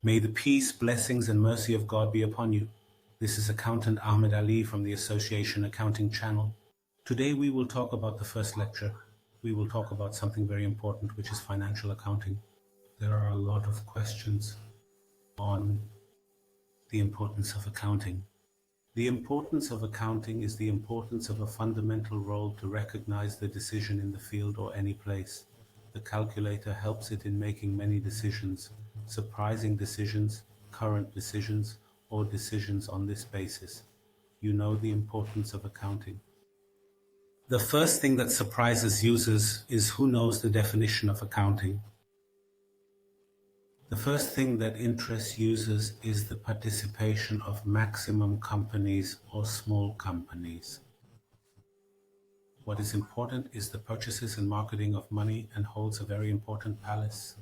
May the peace, blessings, and mercy of God be upon you. This is Accountant Ahmed Ali from the Association Accounting Channel. Today we will talk about the first lecture. We will talk about something very important, which is financial accounting. There are a lot of questions on the importance of accounting. The importance of accounting is the importance of a fundamental role to recognize the decision in the field or any place. The calculator helps it in making many decisions, surprising decisions, current decisions, or decisions on this basis. You know the importance of accounting. The first thing that surprises users is who knows the definition of accounting. The first thing that interests users is the participation of maximum companies or small companies. What is important is the purchases and marketing of money and holds a very important place